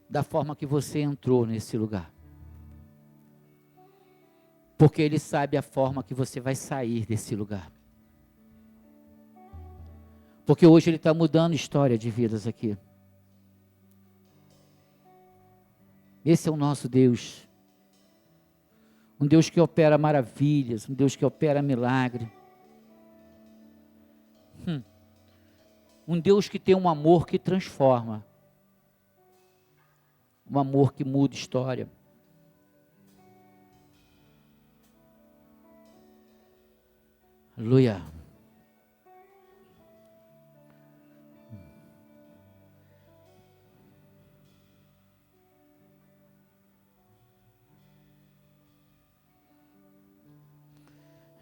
da forma que você entrou nesse lugar. Porque Ele sabe a forma que você vai sair desse lugar. Porque hoje Ele está mudando a história de vidas aqui. Esse é o nosso Deus. Um Deus que opera maravilhas, um Deus que opera milagre. Um Deus que tem um amor que transforma. Um amor que muda história. Aleluia.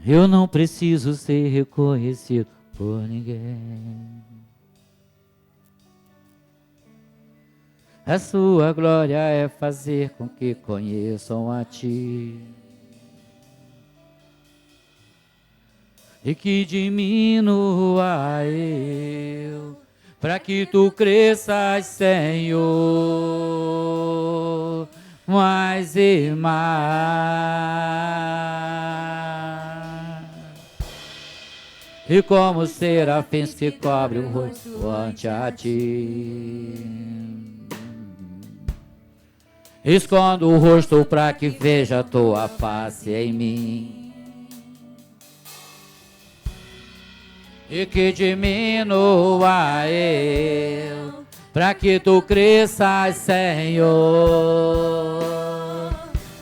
Eu não preciso ser reconhecido por ninguém. A sua glória é fazer com que conheçam a Ti. E que diminua eu, para que Tu cresças, Senhor, mais e mais. E como serafins que cobre o rosto ante a Ti, escondo o rosto para que veja a Tua face em mim. E que diminua eu, para que Tu cresças, Senhor,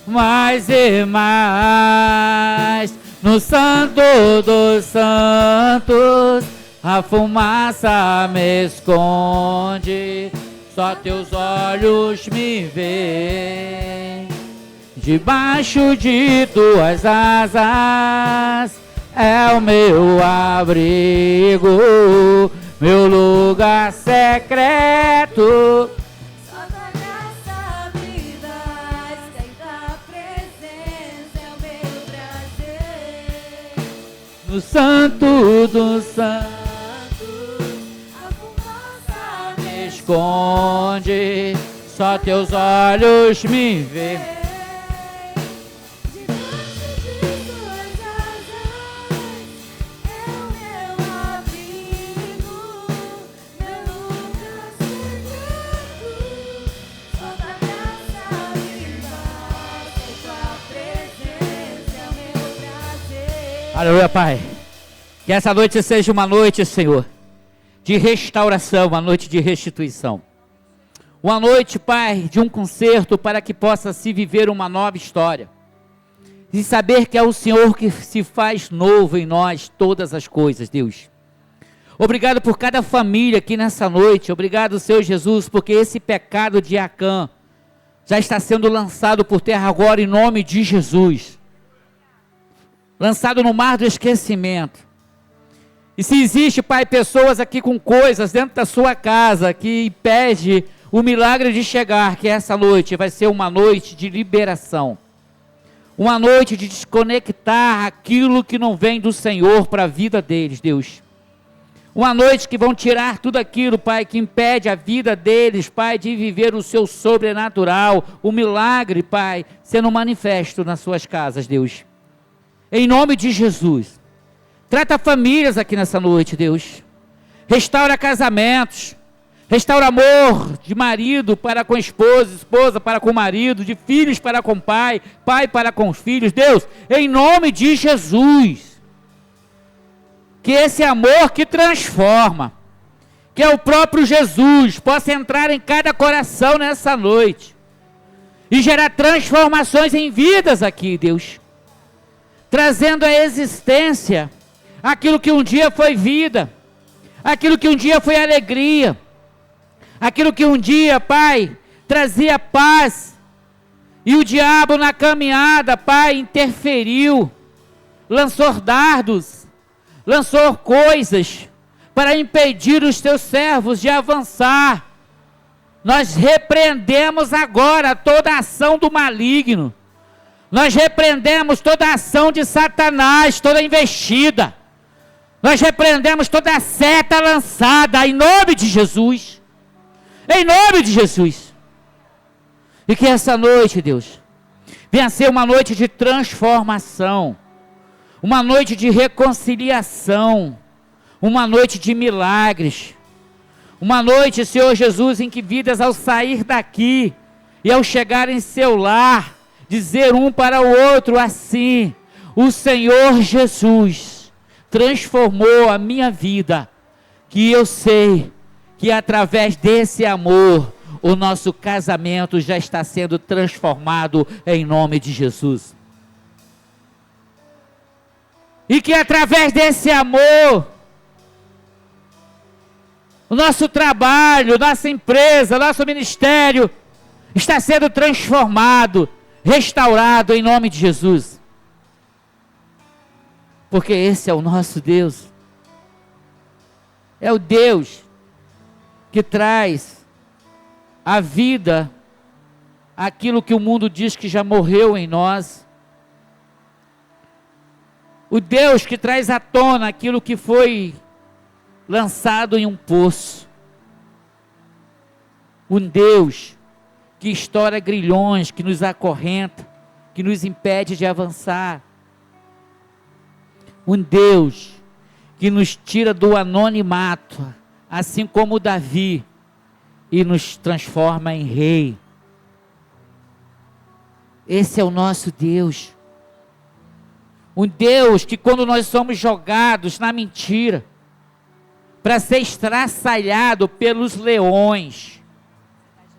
mais e mais. No Santo dos Santos, a fumaça me esconde. só teus olhos me veem. Debaixo de tuas asas é o meu abrigo, meu lugar secreto. Só tua graça me dás, sem tua presença é o meu prazer. No santo do santo, A fumaça me esconde, só teus olhos me veem. debaixo de tuas asas é o meu abrigo, meu lugar secreto. Só tua graça me dás, sem tua presença é o meu prazer. Aleluia, Pai. Que essa noite seja uma noite, Senhor, de restauração, uma noite de restituição. Uma noite, Pai, de um concerto para que possa se viver uma nova história. E saber que é o Senhor que se faz novo em nós todas as coisas, Deus. Obrigado por cada família aqui nessa noite. Obrigado, Senhor Jesus, porque esse pecado de Acã já está sendo lançado por terra agora em nome de Jesus. Lançado no mar do esquecimento. E se existe, Pai, pessoas aqui com coisas dentro da sua casa que impede o milagre de chegar, que essa noite vai ser uma noite de liberação. Uma noite de desconectar aquilo que não vem do Senhor para a vida deles, Deus. Uma noite que vão tirar tudo aquilo, Pai, que impede a vida deles, Pai, de viver o seu sobrenatural, o milagre, Pai, sendo manifesto nas suas casas, Deus. Em nome de Jesus. Trata famílias aqui nessa noite, Deus. Restaura casamentos. Restaura amor de marido para com esposa, esposa para com marido, de filhos para com pai, pai para com os filhos. Deus, em nome de Jesus. Que esse amor que transforma, que é o próprio Jesus, possa entrar em cada coração nessa noite. E gerar transformações em vidas aqui, Deus. Trazendo à existência aquilo que um dia foi vida, aquilo que um dia foi alegria, aquilo que um dia, Pai, trazia paz, e o diabo na caminhada, Pai, interferiu, lançou dardos, lançou coisas, para impedir os teus servos de avançar. Nós repreendemos agora toda a ação do maligno, nós repreendemos toda a ação de Satanás, toda investida, nós repreendemos toda a seta lançada, em nome de Jesus. Em nome de Jesus. E que essa noite, Deus, venha ser uma noite de transformação, uma noite de reconciliação, uma noite de milagres, uma noite, Senhor Jesus, em que vidas ao sair daqui e ao chegar em seu lar, dizer um para o outro assim: o Senhor Jesus transformou a minha vida, que eu sei que através desse amor, o nosso casamento já está sendo transformado em nome de Jesus. E que através desse amor, o nosso trabalho, nossa empresa, nosso ministério, está sendo transformado, restaurado em nome de Jesus. Porque esse é o nosso Deus. É o Deus que traz a vida, aquilo que o mundo diz que já morreu em nós. O Deus que traz à tona aquilo que foi lançado em um poço. Um Deus que estoura grilhões, que nos acorrenta, que nos impede de avançar. Um Deus que nos tira do anonimato, assim como Davi, e nos transforma em rei. Esse é o nosso Deus. Um Deus que, quando nós somos jogados na mentira, para ser estraçalhado pelos leões,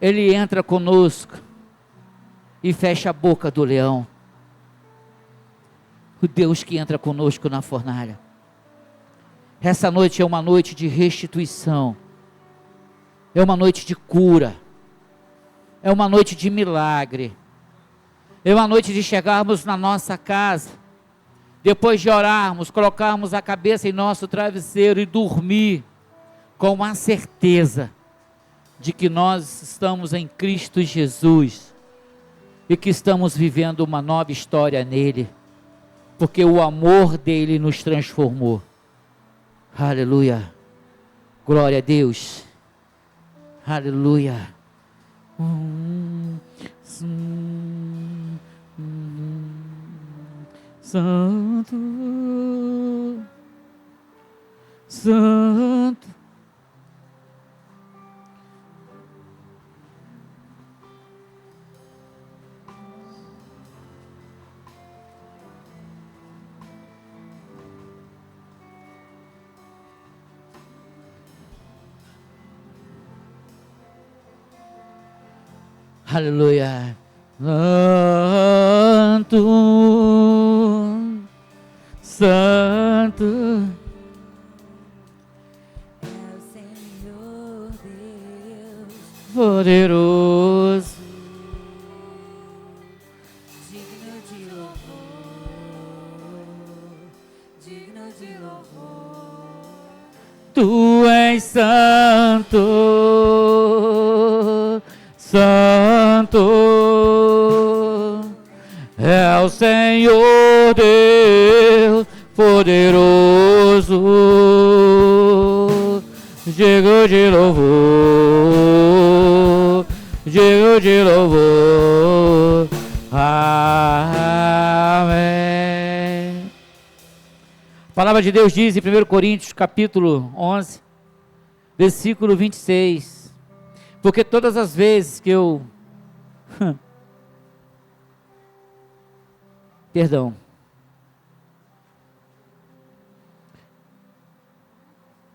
Ele entra conosco e fecha a boca do leão. O Deus que entra conosco na fornalha. Essa noite é uma noite de restituição. É uma noite de cura. É uma noite de milagre. É uma noite de chegarmos na nossa casa, depois de orarmos, colocarmos a cabeça em nosso travesseiro e dormir com a certeza de que nós estamos em Cristo Jesus e que estamos vivendo uma nova história nele, porque o amor dele nos transformou. Aleluia. Glória a Deus. Aleluia. Santo, Santo. Aleluia. Santo, Santo. É o Senhor Deus, Poderoso. digno de louvor, digno de louvor. Tu és santo, santo, é o Senhor Deus poderoso, digno de louvor, digno de louvor. Amém. A palavra de Deus diz em 1 Coríntios capítulo 11, versículo 26, porque todas as vezes que eu perdão,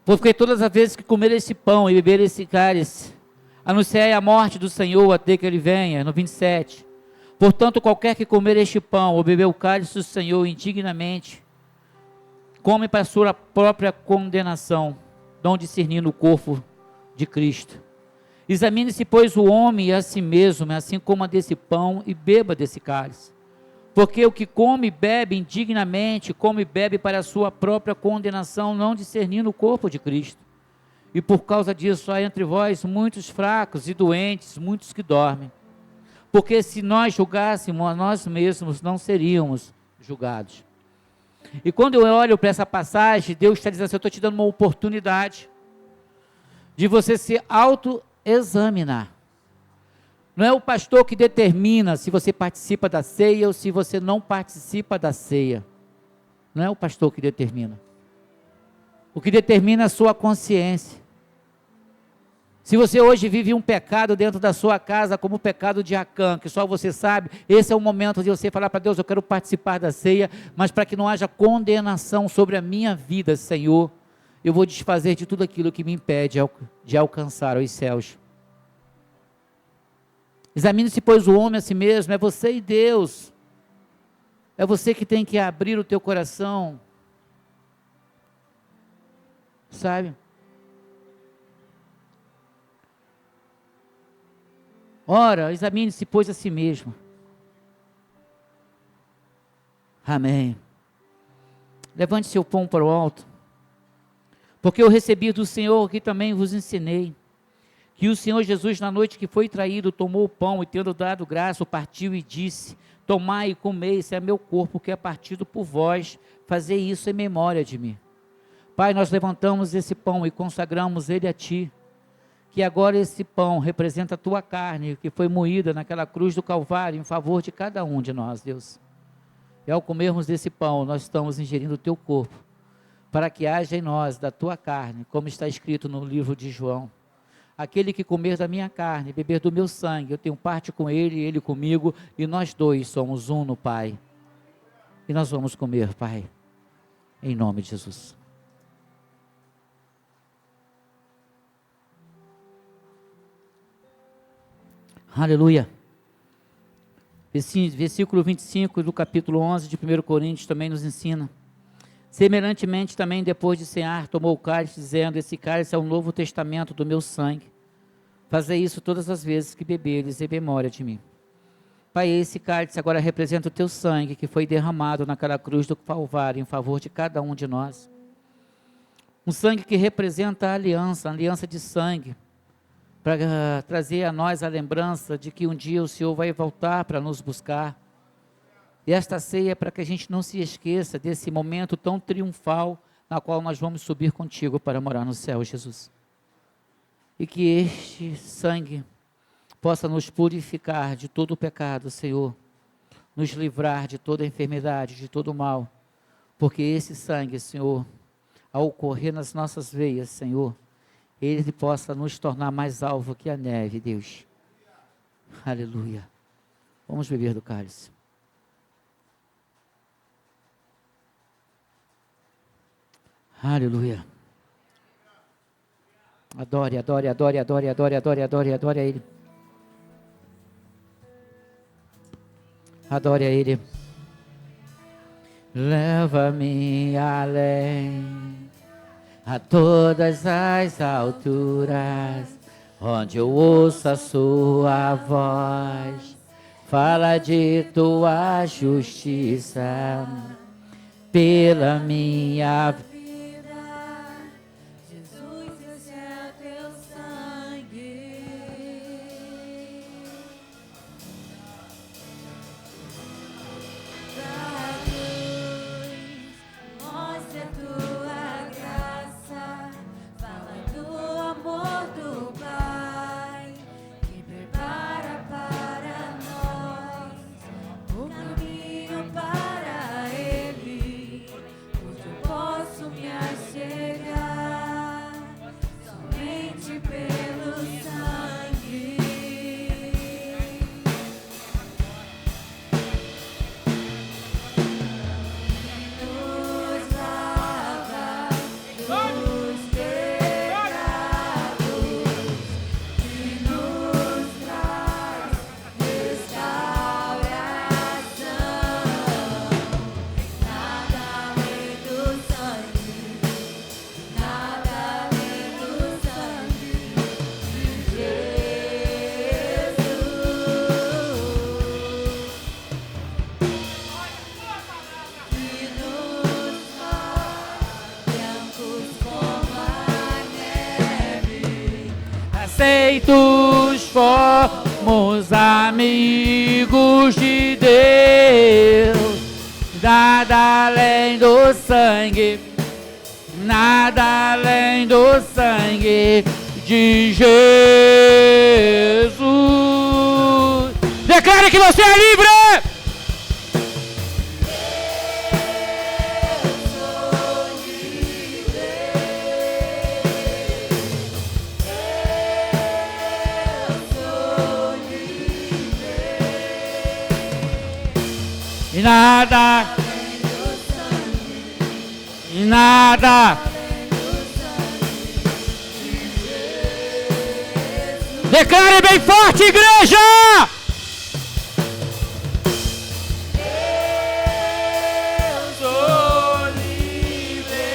porque todas as vezes que comer esse pão e beber esse cálice, anunciai a morte do Senhor até que ele venha, no 27, portanto qualquer que comer este pão ou beber o cálice do Senhor indignamente, come para a sua própria condenação, não discernindo o corpo de Cristo. Examine-se, pois, o homem a si mesmo, assim coma desse pão e beba desse cálice. Porque o que come e bebe indignamente, come e bebe para a sua própria condenação, não discernindo o corpo de Cristo. E por causa disso há entre vós muitos fracos e doentes, muitos que dormem. Porque se nós julgássemos a nós mesmos, não seríamos julgados. E quando eu olho para essa passagem, Deus está dizendo assim, eu estou te dando uma oportunidade de você se autoexaminar. Não é o pastor que determina se você participa da ceia ou se você não participa da ceia. Não é o pastor que determina. O que determina é a sua consciência. Se você hoje vive um pecado dentro da sua casa, como o pecado de Acã, que só você sabe, esse é o momento de você falar para Deus, eu quero participar da ceia, mas para que não haja condenação sobre a minha vida, Senhor, eu vou desfazer de tudo aquilo que me impede de alcançar os céus. Examine-se, pois, o homem a si mesmo, é você e Deus. É você que tem que abrir o teu coração. Sabe? Ora, examine-se, pois, a si mesmo. Amém. Levante seu pão para o alto. Porque eu recebi do Senhor que também vos ensinei. Que o Senhor Jesus, na noite que foi traído, tomou o pão e, tendo dado graça, o partiu e disse: tomai e comei, esse é meu corpo que é partido por vós, fazei isso em memória de mim. Pai, nós levantamos esse pão e consagramos ele a Ti, que agora esse pão representa a Tua carne, que foi moída naquela cruz do Calvário, em favor de cada um de nós, Deus. E ao comermos desse pão, nós estamos ingerindo o Teu corpo, para que haja em nós da Tua carne, como está escrito no livro de João. Aquele que comer da minha carne, beber do meu sangue, eu tenho parte com ele, ele comigo, e nós dois somos um no Pai. E nós vamos comer, Pai, em nome de Jesus. Aleluia. Versículo 25 do capítulo 11 de 1 Coríntios também nos ensina. Semelhantemente também, depois de cear, tomou o cálice, dizendo: esse cálice é o novo testamento do meu sangue. Fazei isso todas as vezes que beberes em memória de mim. Pai, esse cálice agora representa o teu sangue que foi derramado naquela cruz do Calvário em favor de cada um de nós. Um sangue que representa a aliança de sangue, para trazer a nós a lembrança de que um dia o Senhor vai voltar para nos buscar. E esta ceia é para que a gente não se esqueça desse momento tão triunfal na qual nós vamos subir contigo para morar no céu, Jesus. E que este sangue possa nos purificar de todo o pecado, Senhor, nos livrar de toda enfermidade, de todo o mal, porque esse sangue, Senhor, ao correr nas nossas veias, Senhor, ele possa nos tornar mais alvo que a neve, Deus. Aleluia. Vamos beber do cálice. Aleluia. Adore, adore, adore, adore, adore, adore, adore, adore a Ele. Adore a Ele. Leva-me além, a todas as alturas, onde eu ouço a sua voz, fala de tua justiça, pela minha vida. Jesus, esse é teu sangue. Da cruz, mostra tua graça, fala do amor do Pai, que prepara para nós o caminho para Ele, onde eu posso me achegar somente pelo sangue. Nos lava dos pecados e nos traz restauração. Nada além do sangue, nada além do sangue de Jesus. Que nos faz brancos como a neve. Aceitos fomos amigos de Deus, nada além do sangue, nada além do sangue de Jesus. Declare que você é livre! E nada, e nada. Declare bem forte, igreja! Eu sou livre.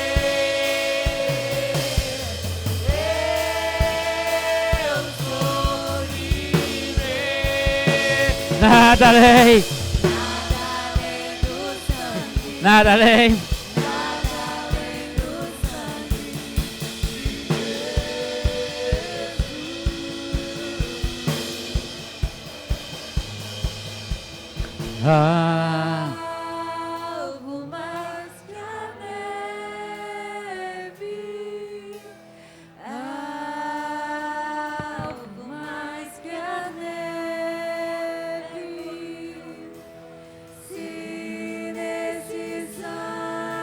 Eu sou livre. Nada além. Nada além. Algo mais que a neve, algo mais que a neve. Se nesse sangue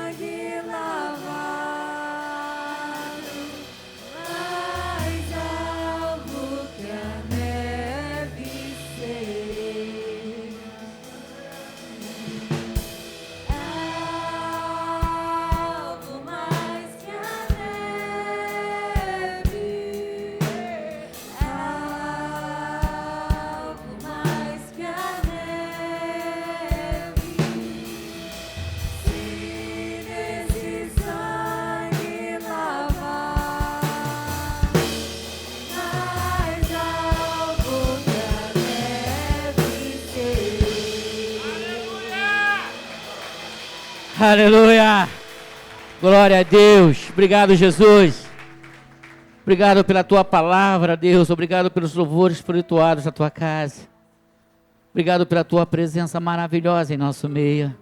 Aleluia. Glória a Deus. Obrigado, Jesus. Obrigado pela tua palavra, Deus. Obrigado pelos louvores espirituais da tua casa. Obrigado pela tua presença maravilhosa em nosso meio.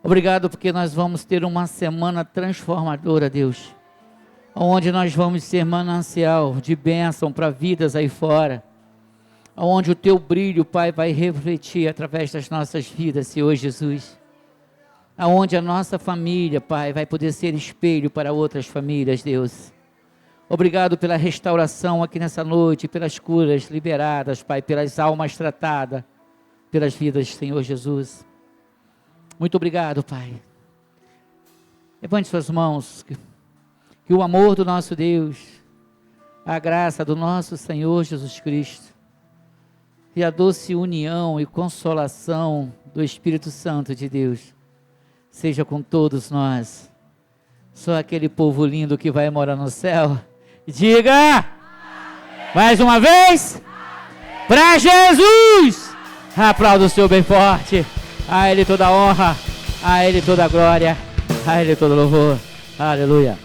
Obrigado porque nós vamos ter uma semana transformadora, Deus. Onde nós vamos ser manancial de bênção para vidas aí fora. Onde o teu brilho, Pai, vai refletir através das nossas vidas, Senhor Jesus. Aonde a nossa família, Pai, vai poder ser espelho para outras famílias, Deus. Obrigado pela restauração aqui nessa noite, pelas curas liberadas, Pai, pelas almas tratadas, pelas vidas, Senhor Jesus. Muito obrigado, Pai. Levante suas mãos, que o amor do nosso Deus, a graça do nosso Senhor Jesus Cristo, e a doce união e consolação do Espírito Santo de Deus, seja com todos nós. Só aquele povo lindo que vai morar no céu, diga, amém. Mais uma vez, para Jesus, aplauda o Senhor bem forte, a Ele toda a honra, a Ele toda a glória, a Ele todo o louvor, aleluia.